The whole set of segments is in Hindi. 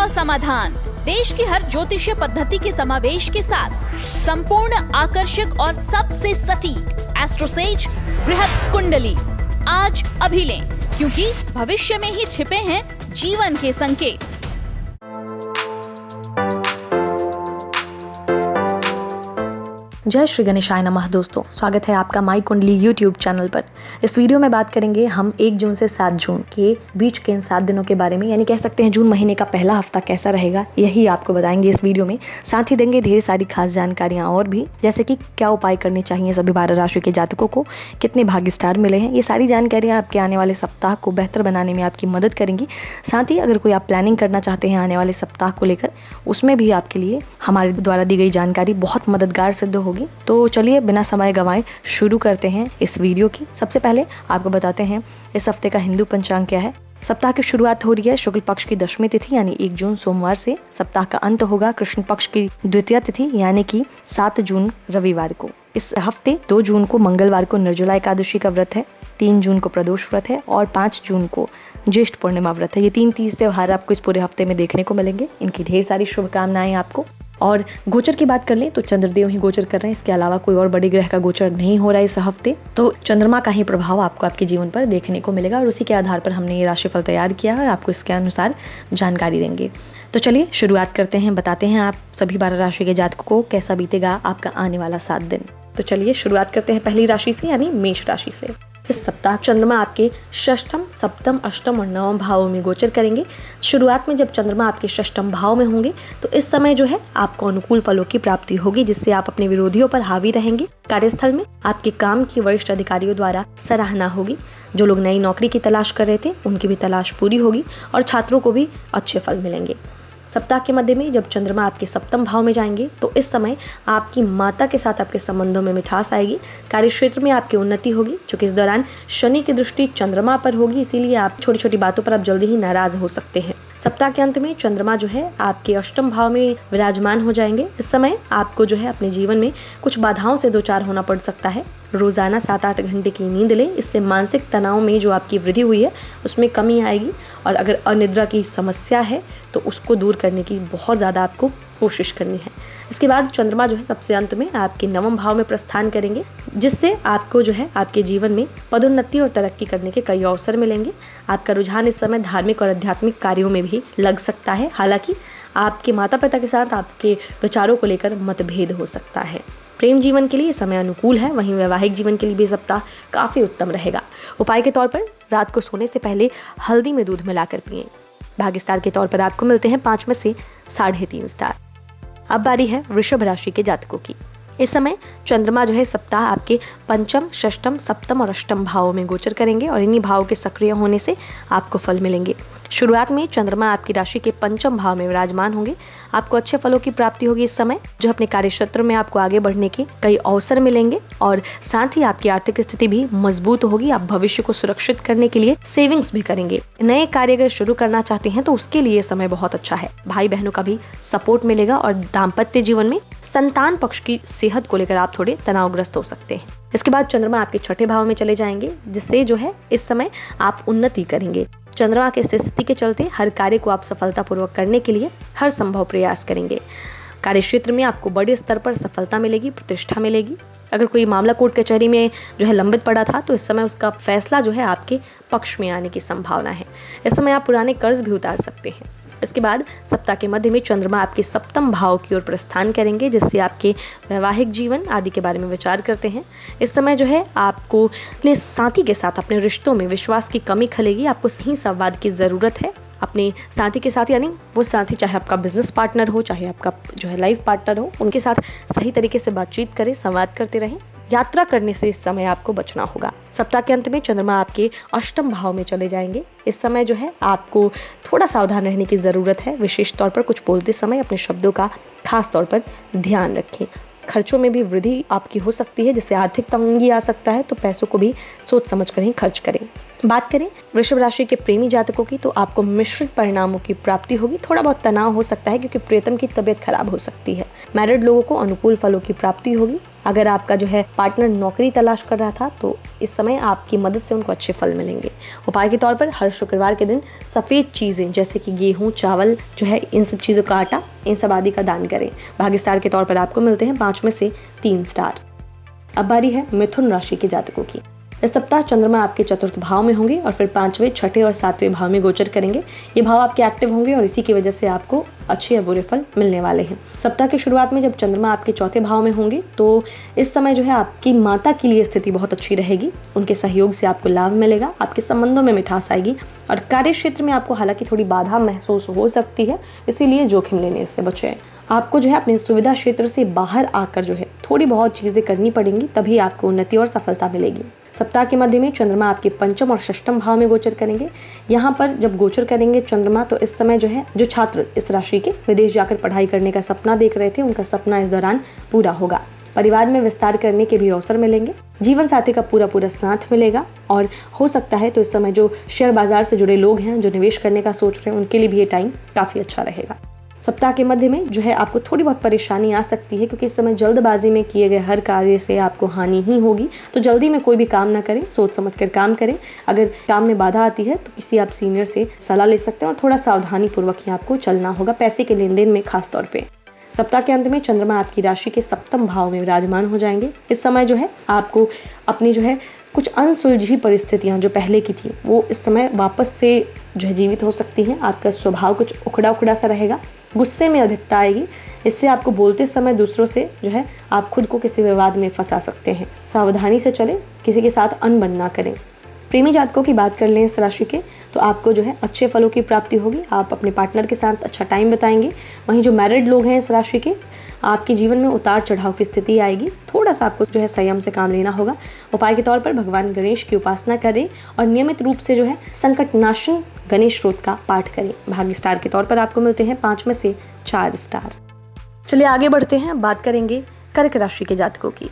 संभव समाधान, देश की हर ज्योतिषीय पद्धति के समावेश के साथ संपूर्ण आकर्षक और सबसे सटीक एस्ट्रोसेज बृहद कुंडली आज अभी लें, क्योंकि भविष्य में ही छिपे हैं जीवन के संकेत। जय श्री गणेशाय नमः। दोस्तों, स्वागत है आपका माई कुंडली यूट्यूब चैनल पर। इस वीडियो में बात करेंगे हम 1 जून से 7 जून के बीच के इन 7 दिनों के बारे में, यानी कह सकते हैं जून महीने का पहला हफ्ता कैसा रहेगा, यही आपको बताएंगे इस वीडियो में। साथ ही देंगे ढेर सारी खास जानकारियां और भी, जैसे कि क्या उपाय करने चाहिए सभी 12 राशि के जातकों को, कितने भाग्य स्टार मिले हैं। ये सारी जानकारियाँ आपके आने वाले सप्ताह को बेहतर बनाने में आपकी मदद करेंगी। साथ ही अगर कोई आप प्लानिंग करना चाहते हैं आने वाले सप्ताह को लेकर, उसमें भी आपके लिए हमारे द्वारा दी गई जानकारी बहुत मददगार सिद्ध होगी। तो चलिए बिना समय गंवाए शुरू करते हैं इस वीडियो की। सबसे पहले आपको बताते हैं इस हफ्ते का हिंदू पंचांग क्या है। सप्ताह की शुरुआत हो रही है शुक्ल पक्ष की दशमी तिथि यानी 1 जून सोमवार से। सप्ताह का अंत होगा कृष्ण पक्ष की द्वितीय तिथि यानी कि 7 जून रविवार को। इस हफ्ते 2 जून को मंगलवार को निर्जला एकादशी का व्रत है, 3 जून को प्रदोष व्रत है और 5 जून को ज्येष्ठ पूर्णिमा व्रत है। ये 3 तीज त्योहार आपको इस पूरे हफ्ते में देखने को मिलेंगे। इनकी ढेर सारी शुभकामनाएं आपको। और गोचर की बात कर लें तो चंद्रदेव ही गोचर कर रहे हैं, इसके अलावा कोई और बड़े ग्रह का गोचर नहीं हो रहा है इस हफ्ते। तो चंद्रमा का ही प्रभाव आपको आपके जीवन पर देखने को मिलेगा और उसी के आधार पर हमने ये राशिफल तैयार किया है और आपको इसके अनुसार जानकारी देंगे। तो चलिए शुरुआत करते हैं, बताते हैं आप सभी 12 राशि के जातकों को कैसा बीतेगा आपका आने वाला 7 दिन। तो चलिए शुरुआत करते हैं पहली राशि से यानी मेष राशि से। इस सप्ताह चंद्रमा आपके षष्ठम, सप्तम, अष्टम और नवम भावों में गोचर करेंगे। शुरुआत में जब चंद्रमा आपके षष्ठम भाव में होंगे तो इस समय जो है आपको अनुकूल फलों की प्राप्ति होगी, जिससे आप अपने विरोधियों पर हावी रहेंगे। कार्यस्थल में आपके काम की वरिष्ठ अधिकारियों द्वारा सराहना होगी। जो लोग नई नौकरी की तलाश कर रहे थे उनकी भी तलाश पूरी होगी और छात्रों को भी अच्छे फल मिलेंगे। सप्ताह के मध्य में जब चंद्रमा आपके सप्तम भाव में जाएंगे तो इस समय आपकी माता के साथ आपके संबंधों में मिठास आएगी। कार्यक्षेत्र में आपकी उन्नति होगी, क्योंकि इस दौरान शनि की दृष्टि चंद्रमा पर होगी, इसीलिए आप छोटी छोटी बातों पर आप जल्दी ही नाराज हो सकते हैं। सप्ताह के अंत में चंद्रमा जो है आपके अष्टम भाव में विराजमान हो जाएंगे। इस समय आपको जो है अपने जीवन में कुछ बाधाओं से 2-4 होना पड़ सकता है। रोजाना 7-8 घंटे की नींद लें, इससे मानसिक तनाव में जो आपकी वृद्धि हुई है उसमें कमी आएगी। और अगर अनिद्रा की समस्या है तो उसको दूर करने की बहुत ज़्यादा आपको कोशिश करनी है। इसके बाद चंद्रमा जो है सबसे अंत में आपके नवम भाव में प्रस्थान करेंगे, जिससे आपको जो है आपके जीवन में पदोन्नति और तरक्की करने के कई अवसर मिलेंगे। आपका रुझान इस समय धार्मिक और आध्यात्मिक कार्यों में भी लग सकता है। हालांकि आपके माता पिता के साथ आपके विचारों को लेकर मतभेद हो सकता है। प्रेम जीवन के लिए समय अनुकूल है, वहीं वैवाहिक जीवन के लिए भी सप्ताह काफी उत्तम रहेगा। उपाय के तौर पर रात को सोने से पहले हल्दी में दूध मिलाकर पिएं। भाग्य स्टार के तौर पर आपको मिलते हैं 5 में से 3.5 स्टार। अब बारी है वृषभ राशि के जातकों की। इस समय चंद्रमा जो है सप्ताह आपके पंचम, षष्टम, सप्तम और अष्टम भावों में गोचर करेंगे और इन्हीं भावों के सक्रिय होने से आपको फल मिलेंगे। शुरुआत में चंद्रमा आपकी राशि के पंचम भाव में विराजमान होंगे। आपको अच्छे फलों की प्राप्ति होगी इस समय, जो अपने कार्यक्षेत्र में आपको आगे बढ़ने के कई अवसर मिलेंगे और साथ ही आपकी आर्थिक स्थिति भी मजबूत होगी। आप भविष्य को सुरक्षित करने के लिए सेविंग्स भी करेंगे। नए कार्य अगर शुरू करना चाहते हैं तो उसके लिए समय बहुत अच्छा है। भाई बहनों का भी सपोर्ट मिलेगा और दाम्पत्य जीवन में संतान पक्ष की सेहत को लेकर आप थोड़े तनावग्रस्त हो सकते हैं। इसके बाद चंद्रमा आपके छठे भाव में चले जाएंगे, जिससे जो है इस समय आप उन्नति करेंगे। चंद्रमा के स्थिति के चलते हर कार्य को आप सफलतापूर्वक करने के लिए हर संभव प्रयास करेंगे। कार्यक्षेत्र में आपको बड़े स्तर पर सफलता मिलेगी, प्रतिष्ठा मिलेगी। अगर कोई मामला कोर्ट कचहरी में जो है लंबित पड़ा था तो इस समय उसका फैसला जो है आपके पक्ष में आने की संभावना है। इस समय आप पुराने कर्ज भी उतार सकते हैं। इसके बाद सप्ताह के मध्य में चंद्रमा आपके सप्तम भाव की ओर प्रस्थान करेंगे, जिससे आपके वैवाहिक जीवन आदि के बारे में विचार करते हैं। इस समय जो है आपको अपने साथी के साथ अपने रिश्तों में विश्वास की कमी खलेगी। आपको सही संवाद की ज़रूरत है अपने साथी के साथ, यानी वो साथी चाहे आपका बिजनेस पार्टनर हो, चाहे आपका जो है लाइफ पार्टनर हो, उनके साथ सही तरीके से बातचीत करें, संवाद करते रहें। यात्रा करने से इस समय आपको बचना होगा। सप्ताह के अंत में चंद्रमा आपके अष्टम भाव में चले जाएंगे। इस समय जो है आपको थोड़ा सावधान रहने की ज़रूरत है। विशेष तौर पर कुछ बोलते समय अपने शब्दों का खास तौर पर ध्यान रखें। खर्चों में भी वृद्धि आपकी हो सकती है, जिससे आर्थिक तंगी आ सकता है, तो पैसों को भी सोच समझ कर ही खर्च करें। बात करें वृषभ राशि के प्रेमी जातकों की, तो आपको मिश्रित परिणामों की प्राप्ति होगी। थोड़ा बहुत तनाव हो सकता है क्योंकि प्रियतम की तबीयत खराब हो सकती है। मैरिड लोगों को अनुकूल फलों की प्राप्ति होगी। अगर आपका जो है पार्टनर नौकरी तलाश कर रहा था तो इस समय आपकी मदद से उनको अच्छे फल मिलेंगे। उपाय के तौर पर हर शुक्रवार के दिन सफ़ेद चीज़ें जैसे कि गेहूं, चावल जो है, इन सब चीज़ों का आटा, इन सब आदि का दान करें। भाग्य स्टार के तौर पर आपको मिलते हैं 5 में से 3 स्टार। अब बारी है मिथुन राशि के जातकों की। इस सप्ताह चंद्रमा आपके चतुर्थ भाव में होंगे और फिर 5वें, 6ठे और 7वें भाव में गोचर करेंगे। ये भाव आपके एक्टिव होंगे और इसी की वजह से आपको अच्छे या बुरे फल मिलने वाले हैं। सप्ताह की शुरुआत में जब चंद्रमा आपके चौथे भाव में होंगे तो इस समय जो है आपकी माता के लिए स्थिति बहुत अच्छी रहेगी। उनके सहयोग से आपको लाभ मिलेगा, आपके संबंधों में मिठास आएगी और कार्य क्षेत्र में आपको हालांकि थोड़ी बाधा महसूस हो सकती है, इसीलिए जोखिम लेने से बचें। आपको जो है अपने सुविधा क्षेत्र से बाहर आकर जो है थोड़ी बहुत चीज़ें करनी पड़ेंगी, तभी आपको उन्नति और सफलता मिलेगी। सप्ताह के मध्य में चंद्रमा आपके पंचम और षष्ठम भाव में गोचर करेंगे। यहाँ पर जब गोचर करेंगे चंद्रमा, तो इस समय जो है जो छात्र इस राशि के विदेश जाकर पढ़ाई करने का सपना देख रहे थे, उनका सपना इस दौरान पूरा होगा। परिवार में विस्तार करने के भी अवसर मिलेंगे। जीवन साथी का पूरा साथ मिलेगा और हो सकता है तो इस समय जो शेयर बाजार से जुड़े लोग हैं, जो निवेश करने का सोच रहे हैं, उनके लिए भी ये टाइम काफ़ी अच्छा रहेगा। सप्ताह के मध्य में जो है आपको थोड़ी बहुत परेशानी आ सकती है क्योंकि इस समय जल्दबाजी में किए गए हर कार्य से आपको हानि ही होगी। तो जल्दी में कोई भी काम ना करें, सोच समझ कर काम करें। अगर काम में बाधा आती है तो किसी आप सीनियर से सलाह ले सकते हैं और थोड़ा सावधानी पूर्वक ही आपको चलना होगा, पैसे के लेन देन में खास तौर पे। सप्ताह के अंत में चंद्रमा आपकी राशि के सप्तम भाव में विराजमान हो जाएंगे। इस समय जो है आपको अपनी जो है कुछ अनसुलझी परिस्थितियां जो पहले की थी वो इस समय वापस से जो है जीवित हो सकती हैं। आपका स्वभाव कुछ उखड़ा सा रहेगा, गुस्से में अधिकता आएगी। इससे आपको बोलते समय दूसरों से जो है आप खुद को किसी विवाद में फंसा सकते हैं। सावधानी से चलें, किसी के साथ अनबन ना करें। प्रेमी जातकों की बात कर लें इस राशि के, तो आपको जो है अच्छे फलों की प्राप्ति होगी। आप अपने पार्टनर के साथ अच्छा टाइम बिताएंगे। वहीं जो मैरिड लोग हैं इस राशि के, आपके जीवन में उतार चढ़ाव की स्थिति आएगी। थोड़ा सा आपको जो है संयम से काम लेना होगा। उपाय के तौर पर भगवान गणेश की उपासना करें और नियमित रूप से जो है संकटनाशन गणेश स्रोत का पाठ करें। भाग्य स्टार के तौर पर आपको मिलते हैं 5 में से 4 स्टार। चलिए आगे बढ़ते हैं, बात करेंगे कर्क राशि के जातकों की।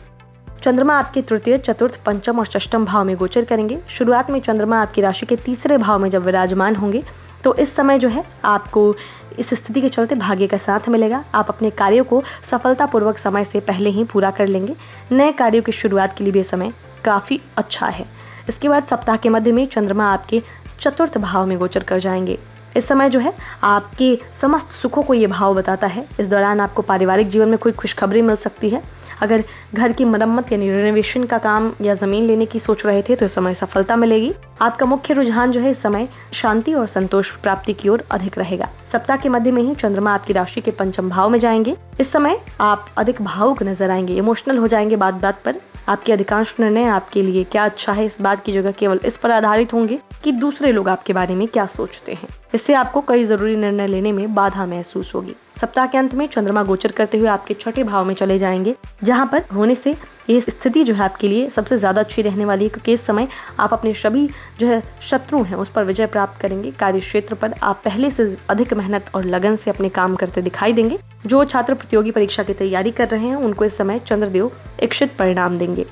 चंद्रमा आपके तृतीय, चतुर्थ, पंचम और षष्ठम भाव में गोचर करेंगे। शुरुआत में चंद्रमा आपकी राशि के तीसरे भाव में जब विराजमान होंगे तो इस समय जो है आपको इस स्थिति के चलते भाग्य का साथ मिलेगा। आप अपने कार्यों को सफलतापूर्वक समय से पहले ही पूरा कर लेंगे। नए कार्यों की शुरुआत के लिए भी समय काफ़ी अच्छा है। इसके बाद सप्ताह के मध्य में चंद्रमा आपके चतुर्थ भाव में गोचर कर जाएंगे। इस समय जो है आपके समस्त सुखों को ये भाव बताता है। इस दौरान आपको पारिवारिक जीवन में कोई खुशखबरी मिल सकती है। अगर घर की मरम्मत यानी रिनोवेशन का काम या ज़मीन लेने की सोच रहे थे तो इस समय सफलता मिलेगी। आपका मुख्य रुझान जो है इस समय शांति और संतोष प्राप्ति की ओर अधिक रहेगा। सप्ताह के मध्य में ही चंद्रमा आपकी राशि के पंचम भाव में जाएंगे। इस समय आप अधिक भावुक नजर आएंगे, इमोशनल हो जाएंगे बात बात पर। आपके अधिकांश निर्णय आपके लिए क्या अच्छा है इस बात की जगह केवल इस पर आधारित होंगे कि दूसरे लोग आपके बारे में क्या सोचते हैं। इससे आपको कई जरूरी निर्णय लेने में बाधा महसूस होगी। सप्ताह के अंत में चंद्रमा गोचर करते हुए आपके छठे भाव में चले जाएंगे, जहां पर होने से ये स्थिति जो है आपके लिए सबसे ज्यादा अच्छी रहने वाली है क्योंकि इस समय आप अपने सभी जो है शत्रु हैं उस पर विजय प्राप्त करेंगे। कार्य क्षेत्र पर आप पहले से अधिक मेहनत और लगन से अपने काम करते दिखाई देंगे। जो छात्र प्रतियोगी परीक्षा की तैयारी कर रहे हैं उनको इस समय चंद्रदेव इच्छित परिणाम देंगे।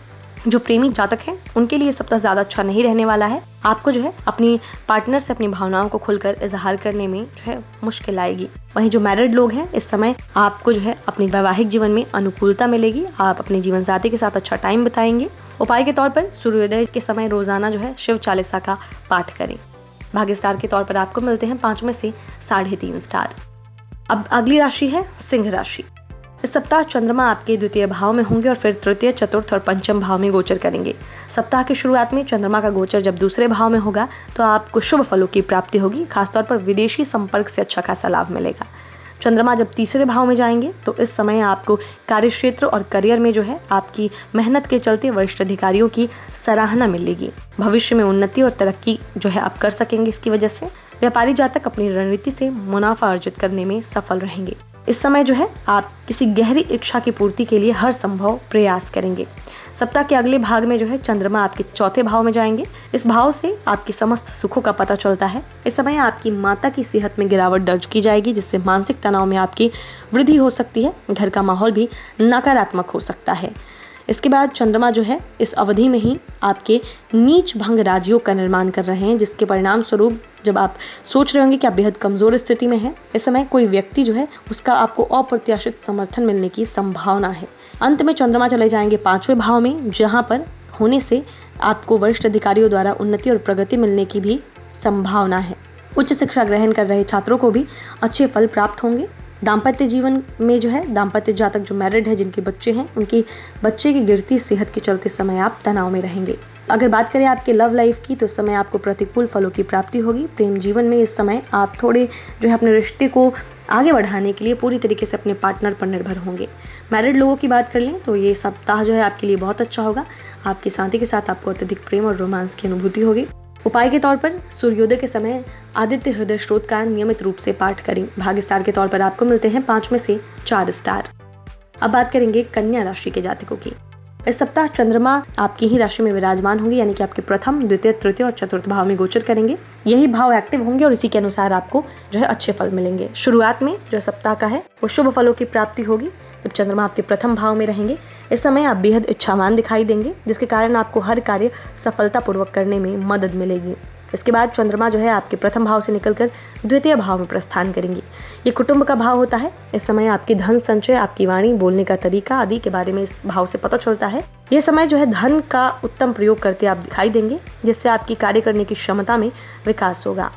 जो प्रेमी जातक हैं उनके लिए सप्ताह ज़्यादा अच्छा नहीं रहने वाला है। आपको जो है अपनी पार्टनर से अपनी भावनाओं को खुलकर इजहार करने में जो है मुश्किल आएगी। वहीं जो मैरिड लोग हैं इस समय आपको जो है अपने वैवाहिक जीवन में अनुकूलता मिलेगी। आप अपने जीवन साथी के साथ अच्छा टाइम बिताएंगे। उपाय के तौर पर सूर्योदय के समय रोजाना जो है शिव चालीसा का पाठ करें। भाग्य स्टार के तौर पर आपको मिलते हैं 5 में से 3.5 स्टार। अब अगली राशि है सिंह राशि। इस सप्ताह चंद्रमा आपके द्वितीय भाव में होंगे और फिर तृतीय, चतुर्थ और पंचम भाव में गोचर करेंगे। सप्ताह की शुरुआत में चंद्रमा का गोचर जब दूसरे भाव में होगा तो आपको शुभ फलों की प्राप्ति होगी। खासतौर पर विदेशी संपर्क से अच्छा खासा लाभ मिलेगा। चंद्रमा जब तीसरे भाव में जाएंगे तो इस समय आपको कार्यक्षेत्र और करियर में जो है आपकी मेहनत के चलते वरिष्ठ अधिकारियों की सराहना मिलेगी। भविष्य में उन्नति और तरक्की जो है आप कर सकेंगे। इसकी वजह से व्यापारी जातक अपनी रणनीति से मुनाफा अर्जित करने में सफल रहेंगे। इस समय जो है आप किसी गहरी इच्छा की पूर्ति के लिए हर संभव प्रयास करेंगे। सप्ताह के अगले भाग में जो है चंद्रमा आपके चौथे भाव में जाएंगे। इस भाव से आपकी समस्त सुखों का पता चलता है। इस समय आपकी माता की सेहत में गिरावट दर्ज की जाएगी, जिससे मानसिक तनाव में आपकी वृद्धि हो सकती है। घर का माहौल भी नकारात्मक हो सकता है। इसके बाद चंद्रमा जो है इस अवधि में ही आपके नीच भंग राजयोग का निर्माण कर रहे हैं, जिसके परिणाम स्वरूप जब आप सोच रहे होंगे कि आप बेहद कमजोर स्थिति में हैं, इस समय कोई व्यक्ति जो है उसका आपको अप्रत्याशित समर्थन मिलने की संभावना है। अंत में चंद्रमा चले जाएंगे 5वें भाव में, जहां पर होने से आपको वरिष्ठ अधिकारियों द्वारा उन्नति और प्रगति मिलने की भी संभावना है। उच्च शिक्षा ग्रहण कर रहे छात्रों को भी अच्छे फल प्राप्त होंगे। दाम्पत्य जीवन में जो है दाम्पत्य जातक जो मैरिड है, जिनके बच्चे हैं, उनकी बच्चे की गिरती सेहत के चलते समय आप तनाव में रहेंगे। अगर बात करें आपके लव लाइफ की, तो इस समय आपको प्रतिकूल फलों की प्राप्ति होगी। प्रेम जीवन में इस समय आप थोड़े जो है अपने रिश्ते को आगे बढ़ाने के लिए पूरी तरीके से अपने पार्टनर पर निर्भर होंगे। मैरिड लोगों की बात कर लें तो ये सप्ताह जो है आपके लिए बहुत अच्छा होगा। आपके साथी के साथ आपको अत्यधिक प्रेम और रोमांस की अनुभूति होगी। उपाय के तौर पर सूर्योदय के समय आदित्य हृदय स्त्रोत का नियमित रूप से पाठ करें। भाग्य स्टार के तौर पर आपको मिलते हैं 5 में से 4 स्टार। अब बात करेंगे कन्या राशि के जातकों की। इस सप्ताह चंद्रमा आपकी ही राशि में विराजमान होंगे, यानी कि आपके प्रथम, द्वितीय, तृतीय और चतुर्थ भाव में गोचर करेंगे। यही भाव एक्टिव होंगे और इसी के अनुसार आपको जो है अच्छे फल मिलेंगे। शुरुआत में जो सप्ताह का है वो शुभ फलों की प्राप्ति होगी जब चंद्रमा आपके प्रथम भाव में रहेंगे। इस समय आप बेहद इच्छावान दिखाई देंगे, जिसके कारण आपको हर कार्य सफलतापूर्वक करने में मदद मिलेगी। इसके बाद चंद्रमा जो है आपके प्रथम भाव से निकलकर द्वितीय भाव में प्रस्थान करेंगे। ये कुटुंब का भाव होता है। इस समय आपकी धन संचय, आपकी वाणी, बोलने का तरीका आदि के बारे में इस भाव से पता चलता है। ये समय जो है धन का उत्तम प्रयोग करते आप दिखाई देंगे, जिससे आपकी कार्य करने की क्षमता में विकास होगा।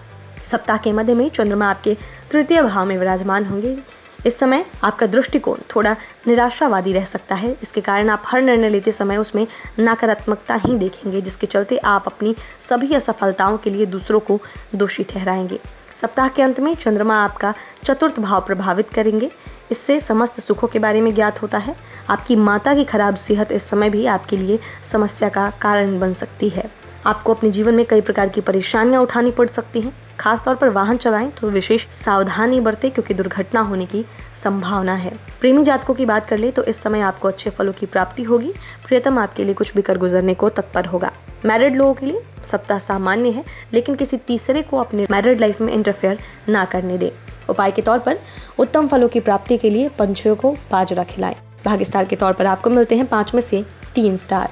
सप्ताह के मध्य में चंद्रमा आपके तृतीय भाव में विराजमान होंगे। इस समय आपका दृष्टिकोण थोड़ा निराशावादी रह सकता है। इसके कारण आप हर निर्णय लेते समय उसमें नकारात्मकता ही देखेंगे, जिसके चलते आप अपनी सभी असफलताओं के लिए दूसरों को दोषी ठहराएंगे। सप्ताह के अंत में चंद्रमा आपका चतुर्थ भाव प्रभावित करेंगे। इससे समस्त सुखों के बारे में ज्ञात होता है। आपकी माता की खराब सेहत इस समय भी आपके लिए समस्या का कारण बन सकती है। आपको अपने जीवन में कई प्रकार की परेशानियां उठानी पड़ सकती हैं। खासतौर पर वाहन चलाएं तो विशेष सावधानी बरतें, क्योंकि दुर्घटना होने की संभावना है। प्रेमी जातकों की बात कर ले तो इस समय आपको अच्छे फलों की प्राप्ति होगी। प्रियतम आपके लिए कुछ भी कर गुजरने को तत्पर होगा। मैरिड लोगों के लिए सप्ताह सामान्य है, लेकिन किसी तीसरे को अपने मैरिड लाइफ में इंटरफेयर ना करने दें। उपाय के तौर पर उत्तम फलों की प्राप्ति के लिए पंछियों को बाजरा खिलाएं। भाग्य स्टार के तौर पर आपको मिलते हैं 5 में से 3 स्टार।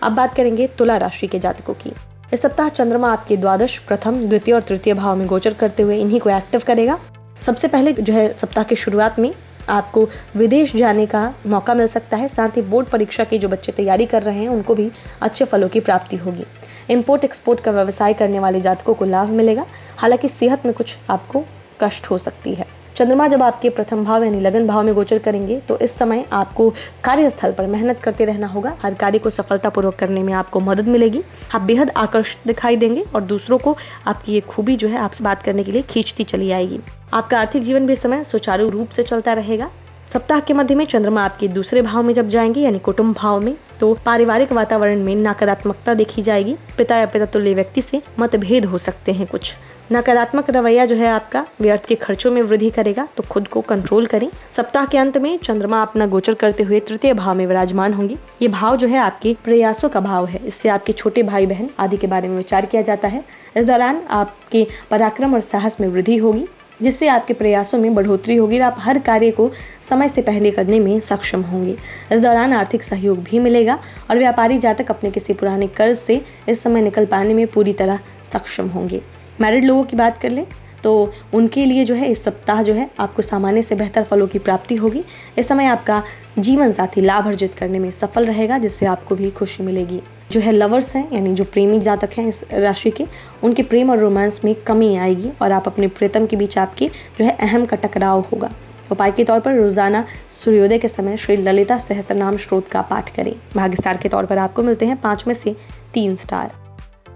अब बात करेंगे तुला राशि के जातकों की। इस सप्ताह चंद्रमा आपके द्वादश, प्रथम, द्वितीय और तृतीय भाव में गोचर करते हुए इन्हीं को एक्टिव करेगा। सबसे पहले जो है सप्ताह की शुरुआत में आपको विदेश जाने का मौका मिल सकता है। साथ ही बोर्ड परीक्षा की जो बच्चे तैयारी कर रहे हैं उनको भी अच्छे फलों की प्राप्ति होगी। इंपोर्ट एक्सपोर्ट का व्यवसाय करने वाले जातकों को लाभ मिलेगा। हालांकि सेहत में कुछ आपको कष्ट हो सकती है। चंद्रमा जब आपके प्रथम भाव यानी लगन भाव में गोचर करेंगे तो इस समय आपको कार्यस्थल पर मेहनत करते रहना होगा। हर कार्य को सफलतापूर्वक करने में आपको मदद मिलेगी। आप बेहद आकर्षित दिखाई देंगे और दूसरों को आपकी ये खूबी जो है आपसे बात करने के लिए खींचती चली आएगी। आपका आर्थिक जीवन भी इस समय सुचारू रूप से चलता रहेगा। सप्ताह के मध्य में चंद्रमा आपके दूसरे भाव में जब जाएंगे यानी कुटुंब भाव में, तो पारिवारिक वातावरण में नकारात्मकता देखी जाएगी। पिता या पिता तुल्य व्यक्ति से मतभेद हो सकते हैं। कुछ नकारात्मक रवैया जो है आपका व्यर्थ के खर्चों में वृद्धि करेगा, तो खुद को कंट्रोल करें। सप्ताह के अंत में चंद्रमा अपना गोचर करते हुए तृतीय भाव में विराजमान होंगे। ये भाव जो है आपके प्रयासों का भाव है। इससे आपके छोटे भाई बहन आदि के बारे में विचार किया जाता है। इस दौरान आपके पराक्रम और साहस में वृद्धि होगी, जिससे आपके प्रयासों में बढ़ोतरी होगी और आप हर कार्य को समय से पहले करने में सक्षम होंगे। इस दौरान आर्थिक सहयोग भी मिलेगा और व्यापारी जातक अपने किसी पुराने कर्ज से इस समय निकल पाने में पूरी तरह सक्षम होंगे। मैरिड लोगों की बात कर लें तो उनके लिए जो है इस सप्ताह जो है आपको सामान्य से बेहतर फलों की प्राप्ति होगी। इस समय आपका जीवन साथी लाभ अर्जित करने में सफल रहेगा, जिससे आपको भी खुशी मिलेगी। जो है लवर्स हैं यानी जो प्रेमी जातक हैं इस राशि के, उनके प्रेम और रोमांस में कमी आएगी और आप अपने प्रियतम के बीच आपके जो है अहम का टकराव होगा। उपाय के तौर पर रोजाना सूर्योदय के समय श्री ललिता सहस्त्रनाम स्त्रोत का पाठ करें। भाग्य स्टार के तौर पर आपको मिलते हैं 5 में से 3 स्टार।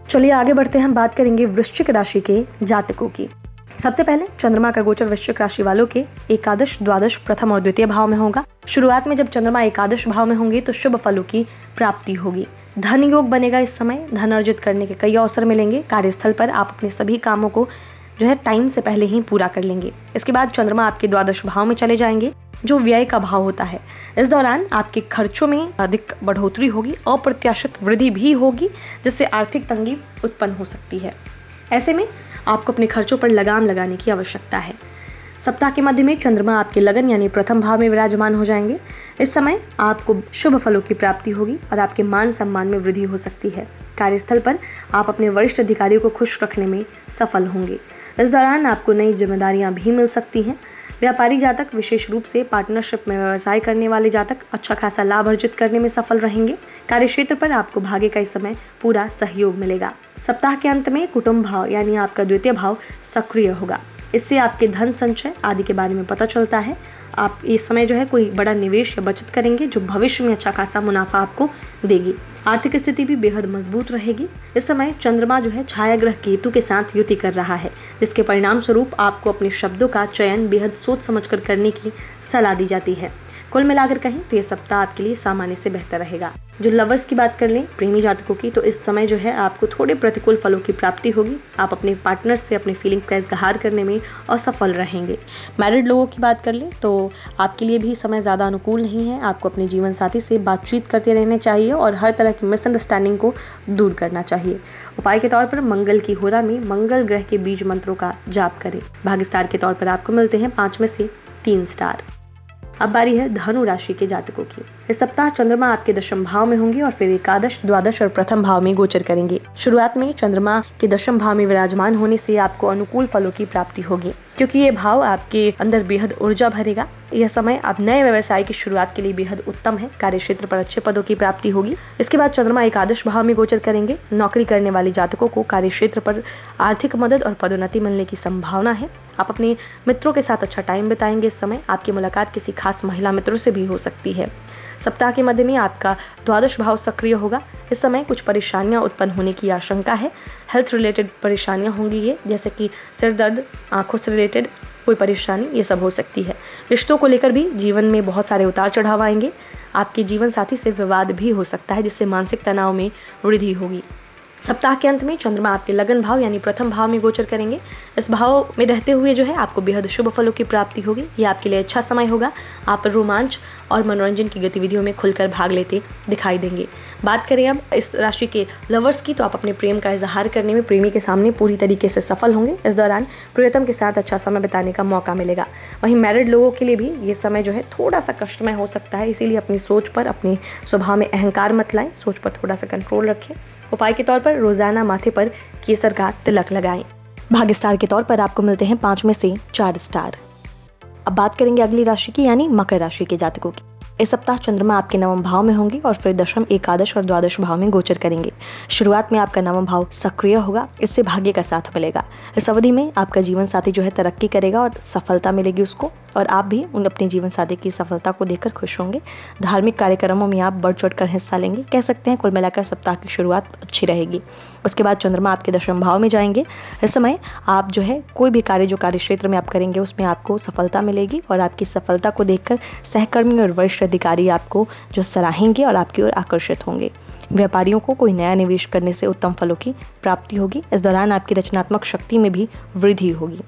चलिए आगे बढ़ते हैं। हम बात करेंगे वृश्चिक राशि के जातकों की। सबसे पहले चंद्रमा का गोचर वृश्चिक राशि वालों के एकादश, द्वादश, प्रथम और द्वितीय भाव में होगा। शुरुआत में जब चंद्रमा एकादश भाव में होंगे तो शुभ फलों की प्राप्ति होगी। धन योग बनेगा। इस समय धन अर्जित करने के कई अवसर मिलेंगे। कार्यस्थल पर आप अपने सभी कामों को जो है टाइम से पहले ही पूरा कर लेंगे। इसके बाद चंद्रमा आपके द्वादश भाव में चले जाएंगे, जो व्यय का भाव होता है। इस दौरान आपके खर्चों में अधिक बढ़ोतरी होगी, अप्रत्याशित वृद्धि भी होगी, जिससे आर्थिक तंगी उत्पन्न हो सकती है। ऐसे में आपको अपने खर्चों पर लगाम लगाने की आवश्यकता है। सप्ताह के मध्य में चंद्रमा आपके लगन यानी प्रथम भाव में विराजमान हो जाएंगे। इस समय आपको शुभ फलों की प्राप्ति होगी और आपके मान सम्मान में वृद्धि हो सकती है। कार्यस्थल पर आप अपने वरिष्ठ अधिकारियों को खुश रखने में सफल होंगे। इस दौरान आपको नई जिम्मेदारियां भी मिल सकती हैं। व्यापारी जातक, विशेष रूप से पार्टनरशिप में व्यवसाय करने वाले जातक अच्छा खासा लाभ अर्जित करने में सफल रहेंगे। कार्यक्षेत्र पर आपको भाग्य का इस समय पूरा सहयोग मिलेगा। सप्ताह के अंत में कुटुंब भाव यानी आपका द्वितीय भाव सक्रिय होगा। इससे आपके धन संचय आदि के बारे में पता चलता है। आप इस समय जो है कोई बड़ा निवेश या बचत करेंगे जो भविष्य में अच्छा खासा मुनाफा आपको देगी। आर्थिक स्थिति भी बेहद मजबूत रहेगी। इस समय चंद्रमा जो है छाया ग्रह केतु के साथ युति कर रहा है, जिसके परिणाम स्वरूप आपको अपने शब्दों का चयन बेहद सोच समझकर करने की सलाह दी जाती है। कुल मिलाकर कहें तो ये सप्ताह आपके लिए सामान्य से बेहतर रहेगा। जो लवर्स की बात कर लें, प्रेमी जातकों की, तो इस समय जो है आपको थोड़े प्रतिकूल फलों की प्राप्ति होगी। आप अपने पार्टनर से अपने फीलिंग्स का इजहार करने में असफल रहेंगे। मैरिड लोगों की बात कर लें तो आपके लिए भी समय ज़्यादा अनुकूल नहीं है। आपको अपने जीवन साथी से बातचीत करते रहने चाहिए और हर तरह की मिसअंडरस्टैंडिंग को दूर करना चाहिए। उपाय के तौर पर मंगल की होरा में मंगल ग्रह के बीज मंत्रों का जाप करें। भाग्य स्टार के तौर पर आपको मिलते हैं 5 में से 3 स्टार। अब बारी है धनु राशि के जातकों की। इस सप्ताह चंद्रमा आपके दशम भाव में होंगे और फिर एकादश, द्वादश और प्रथम भाव में गोचर करेंगे। शुरुआत में चंद्रमा के दशम भाव में विराजमान होने से आपको अनुकूल फलों की प्राप्ति होगी, क्योंकि ये भाव आपके अंदर बेहद ऊर्जा भरेगा। यह समय आप नए व्यवसाय की शुरुआत के लिए बेहद उत्तम है। कार्यक्षेत्र पर अच्छे पदों की प्राप्ति होगी। इसके बाद चंद्रमा एकादश भाव में गोचर करेंगे। नौकरी करने वाले जातकों को कार्यक्षेत्र पर आर्थिक मदद और पदोन्नति मिलने की संभावना है। आप अपने मित्रों के साथ अच्छा टाइम बिताएंगे। इस समय आपकी मुलाकात किसी खास महिला मित्रों से भी हो सकती है। सप्ताह के मध्य में आपका द्वादश भाव सक्रिय होगा। इस समय कुछ परेशानियां उत्पन्न होने की आशंका है। हेल्थ रिलेटेड परेशानियां होंगी ये, जैसे कि सिर दर्द, आंखों से रिलेटेड कोई परेशानी, ये सब हो सकती है। रिश्तों को लेकर भी जीवन में बहुत सारे उतार चढ़ाव आएंगे। आपके जीवन साथी से विवाद भी हो सकता है, जिससे मानसिक तनाव में वृद्धि होगी। सप्ताह के अंत में चंद्रमा आपके लगन भाव यानी प्रथम भाव में गोचर करेंगे। इस भाव में रहते हुए जो है आपको बेहद शुभ फलों की प्राप्ति होगी। ये आपके लिए अच्छा समय होगा। आप रोमांच और मनोरंजन की गतिविधियों में खुलकर भाग लेते दिखाई देंगे। बात करें अब इस राशि के लवर्स की, तो आप अपने प्रेम का इजहार करने में प्रेमी के सामने पूरी तरीके से सफल होंगे। इस दौरान प्रियतम के साथ अच्छा समय बिताने का मौका मिलेगा। वहीं मैरिड लोगों के लिए भी ये समय जो है थोड़ा सा कष्टमय हो सकता है, इसीलिए अपनी सोच पर, अपने स्वभाव में अहंकार मत लाएं। सोच पर थोड़ा सा कंट्रोल रखें। उपाय के तौर पर रोजाना माथे पर केसर का तिलक लगाएं। भाग्य स्टार के तौर पर आपको मिलते हैं 5 में से 4 स्टार। अब बात करेंगे अगली राशि की यानी मकर राशि के जातकों की। इस सप्ताह चंद्रमा आपके नवम भाव में होंगे और फिर दशम, एकादश और द्वादश भाव में गोचर करेंगे। शुरुआत में आपका नवम भाव सक्रिय होगा। इससे भाग्य का साथ मिलेगा। इस अवधि में आपका जीवन साथी जो है तरक्की करेगा और सफलता मिलेगी उसको, और आप भी अपने जीवन साथी की सफलता को देखकर खुश होंगे। धार्मिक कार्यक्रमों में आप बढ़ चढ़ कर हिस्सा लेंगे। कह सकते हैं कुल मिलाकर सप्ताह की शुरुआत अच्छी रहेगी। उसके बाद चंद्रमा आपके दशम भाव में जाएंगे। इस समय आप जो है कोई भी कार्य जो कार्य क्षेत्र में आप करेंगे उसमें आपको सफलता मिलेगी, और आपकी सफलता को देखकर सहकर्मी और वरिष्ठ अधिकारी आपको जो सराहेंगे और आपकी ओर आकर्षित होंगे। व्यापारियों को कोई नया निवेश करने से उत्तम फलों की प्राप्ति होगी। इस दौरान आपकी रचनात्मक शक्ति में भी वृद्धि होगी।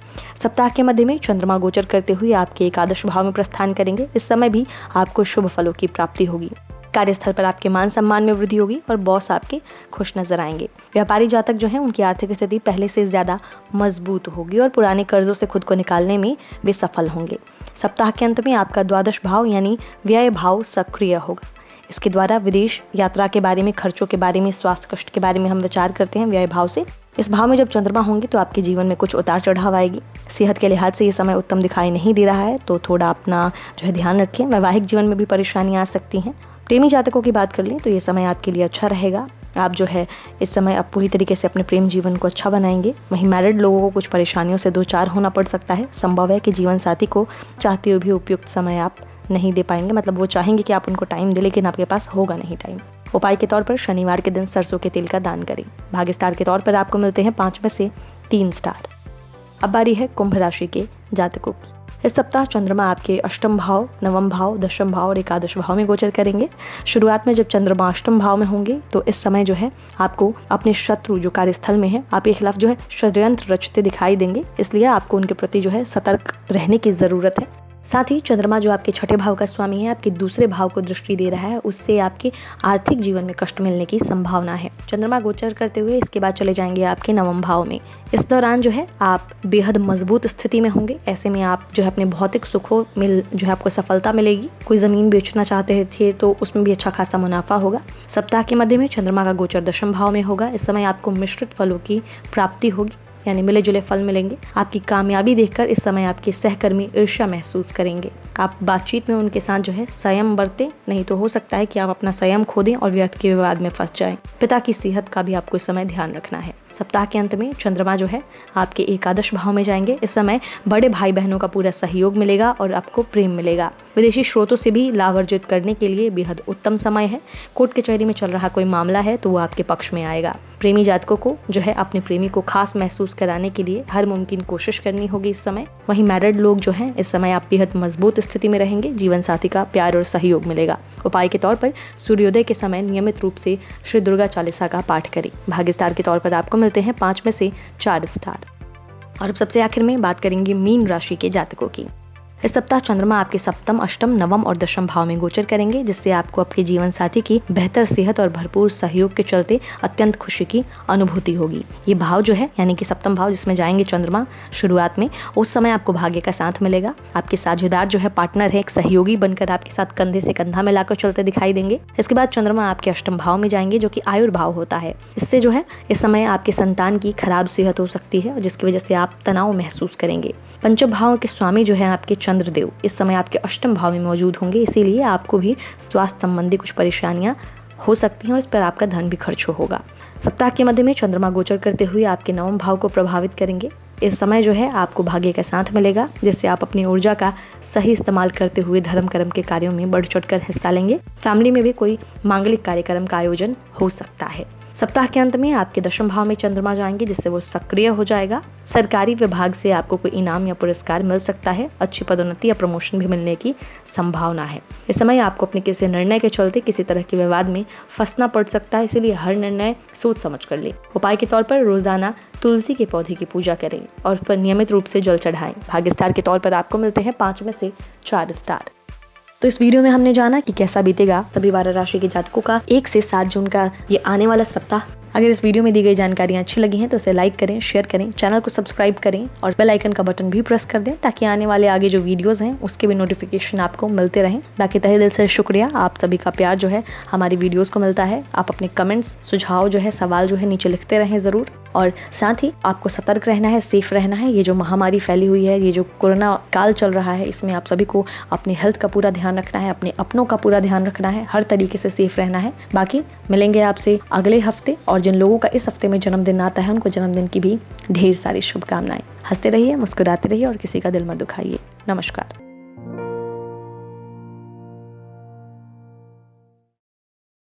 सप्ताह के मध्य में चंद्रमा गोचर करते हुए आपके एकादश भाव में प्रस्थान करेंगे। इस समय भी आपको शुभ फलों की प्राप्ति होगी। कार्यस्थल पर आपके मान सम्मान में वृद्धि होगी और बॉस आपके खुश नजर आएंगे। व्यापारी जातक जो हैं उनकी आर्थिक स्थिति पहले से ज्यादा मजबूत होगी और पुराने कर्जों से खुद को निकालने में वे सफल होंगे। सप्ताह के अंत में आपका द्वादश भाव यानी व्यय भाव सक्रिय होगा। इसके द्वारा विदेश यात्रा के बारे में, खर्चों के बारे में, स्वास्थ्य कष्ट के बारे में हम विचार करते हैं व्यय भाव से। इस भाव में जब चंद्रमा होंगे तो आपके जीवन में कुछ उतार चढ़ाव आएगी। सेहत के लिहाज से ये समय उत्तम दिखाई नहीं दे रहा है, तो थोड़ा अपना जो है ध्यान रखें। वैवाहिक जीवन में भी परेशानियां आ सकती हैं। प्रेमी जातकों की बात कर लें तो ये समय आपके लिए अच्छा रहेगा। आप जो है इस समय आप पूरी तरीके से अपने प्रेम जीवन को अच्छा बनाएंगे। वहीं मैरिड लोगों को कुछ परेशानियों से दो चार होना पड़ सकता है। संभव है कि जीवन साथी को चाहते हुए भी उपयुक्त समय आप नहीं दे पाएंगे। मतलब वो चाहेंगे कि आप उनको टाइम दे, लेकिन आपके पास होगा नहीं टाइम। उपाय के तौर पर शनिवार के दिन सरसों के तेल का दान करें। भाग्य स्टार के तौर पर आपको मिलते हैं 5 में से 3 स्टार। अब बारी है कुंभ राशि के जातकों की। इस सप्ताह चंद्रमा आपके अष्टम भाव, नवम भाव, दशम भाव और एकादश भाव में गोचर करेंगे। शुरुआत में जब चंद्रमा अष्टम भाव में होंगे तो इस समय जो है आपको अपने शत्रु जो कार्यस्थल में है आपके खिलाफ जो है षड्यंत्र रचते दिखाई देंगे। इसलिए आपको उनके प्रति जो है सतर्क रहने की जरूरत है। साथ ही चंद्रमा जो आपके छठे भाव का स्वामी है, आपके दूसरे भाव को दृष्टि दे रहा है, उससे आपके आर्थिक जीवन में कष्ट मिलने की संभावना है। चंद्रमा गोचर करते हुए इसके बाद चले जाएंगे आपके नवम भाव में। इस दौरान जो है आप बेहद मजबूत स्थिति में होंगे। ऐसे में आप जो है अपने भौतिक सुखों में जो है आपको सफलता मिलेगी। कोई जमीन बेचना चाहते थे तो उसमें भी अच्छा खासा मुनाफा होगा। सप्ताह के मध्य में चंद्रमा का गोचर दशम भाव में होगा। इस समय आपको मिश्रित फलों की प्राप्ति होगी, यानी मिले जुले फल मिलेंगे। आपकी कामयाबी देखकर इस समय आपके सहकर्मी ईर्ष्या महसूस करेंगे। आप बातचीत में उनके साथ जो है संयम बरतें, नहीं तो हो सकता है कि आप अपना संयम खो दें और व्यर्थ के विवाद में फंस जाएं। पिता की सेहत का भी आपको इस समय ध्यान रखना है। सप्ताह के अंत में चंद्रमा जो है आपके एकादश भाव में जाएंगे। इस समय बड़े भाई बहनों का पूरा सहयोग मिलेगा और आपको प्रेम मिलेगा। विदेशी स्रोतों से भी लाभ अर्जित करने के लिए बेहद उत्तम समय है। कोर्ट कचहरी में चल रहा कोई मामला है तो वो आपके पक्ष में आएगा। प्रेमी जातकों को जो है अपने प्रेमी को खास महसूस कराने के लिए हर मुमकिन कोशिश करनी होगी इस समय। वहीं मैरिड लोग जो हैं इस समय आप बेहद मजबूत स्थिति में रहेंगे। जीवन साथी का प्यार और सहयोग मिलेगा। उपाय के तौर पर सूर्योदय के समय नियमित रूप से श्री दुर्गा चालीसा का पाठ करें। भाग्य स्टार के तौर पर आपको मिलते हैं 5 में से 4 स्टार। और अब सबसे आखिर में बात करेंगे मीन राशि के जातकों की। इस सप्ताह चंद्रमा आपके सप्तम, अष्टम, नवम और दशम भाव में गोचर करेंगे, जिससे आपको आपके जीवन साथी की बेहतर सेहत और भरपूर सहयोग के चलते अत्यंत खुशी की अनुभूति होगी। ये भाव जो है यानी कि सप्तम भाव जिसमें जाएंगे चंद्रमा शुरुआत में, उस समय आपको भाग्य का साथ मिलेगा। आपके साझेदार जो है पार्टनर है, एक सहयोगी बनकर आपके साथ कंधे से कंधा मिलाकर चलते दिखाई देंगे। इसके बाद चंद्रमा आपके अष्टम भाव में जाएंगे जो कि आयुर्भाव होता है। इससे जो है इस समय आपके संतान की खराब सेहत हो सकती है, जिसकी वजह से आप तनाव महसूस करेंगे। पंचम भाव के स्वामी जो है आपके चंद्रदेव इस समय आपके अष्टम भाव में मौजूद होंगे, इसीलिए आपको भी स्वास्थ्य संबंधी कुछ परेशानियां हो सकती हैं और इस पर आपका धन भी खर्च होगा। सप्ताह के मध्य में चंद्रमा गोचर करते हुए आपके नवम भाव को प्रभावित करेंगे। इस समय जो है आपको भाग्य का साथ मिलेगा, जिससे आप अपनी ऊर्जा का सही इस्तेमाल करते हुए धर्म कर्म के कार्यों में बढ़ चढ़कर हिस्सा लेंगे। फैमिली में भी कोई मांगलिक कार्यक्रम का आयोजन हो सकता है। सप्ताह के अंत में आपके दशम भाव में चंद्रमा जाएंगे, जिससे वो सक्रिय हो जाएगा। सरकारी विभाग से आपको कोई इनाम या पुरस्कार मिल सकता है। अच्छी पदोन्नति या प्रमोशन भी मिलने की संभावना है। इस समय आपको अपने किसी निर्णय के चलते किसी तरह के विवाद में फंसना पड़ सकता है, इसीलिए हर निर्णय सोच समझ कर ले। उपाय के तौर पर रोजाना तुलसी के पौधे की पूजा करें और उस पर नियमित रूप से जल चढ़ाएं। भाग्य स्टार के तौर पर आपको मिलते हैं 5 में से 4 स्टार। तो इस वीडियो में हमने जाना कि कैसा बीतेगा सभी 12 राशि के जातकों का 1 से 7 जून का ये आने वाला सप्ताह। अगर इस वीडियो में दी गई जानकारियां अच्छी लगी हैं तो इसे लाइक करें, शेयर करें, चैनल को सब्सक्राइब करें और बेल आइकन का बटन भी प्रेस कर दें, ताकि आने वाले आगे जो वीडियोस हैं उसके भी नोटिफिकेशन आपको मिलते रहें। बाकी तहे दिल से शुक्रिया, आप सभी का प्यार जो है हमारी वीडियोस को मिलता है। आप अपने कमेंट्स, सुझाव जो है, सवाल जो है नीचे लिखते रहें ज़रूर। और साथ ही आपको सतर्क रहना है, सेफ रहना है। ये जो महामारी फैली हुई है, ये जो कोरोना काल चल रहा है, इसमें आप सभी को अपनी हेल्थ का पूरा ध्यान रखना है, अपने अपनों का पूरा ध्यान रखना है, हर तरीके से सेफ रहना है। बाकी मिलेंगे आपसे अगले हफ्ते, और जिन लोगों का इस हफ्ते में जन्मदिन आता है उनको जन्मदिन की भी ढेर सारी शुभकामनाएं। हंसते रहिए, मुस्कुराते रहिए और किसी का दिल मत दुखाइए। नमस्कार।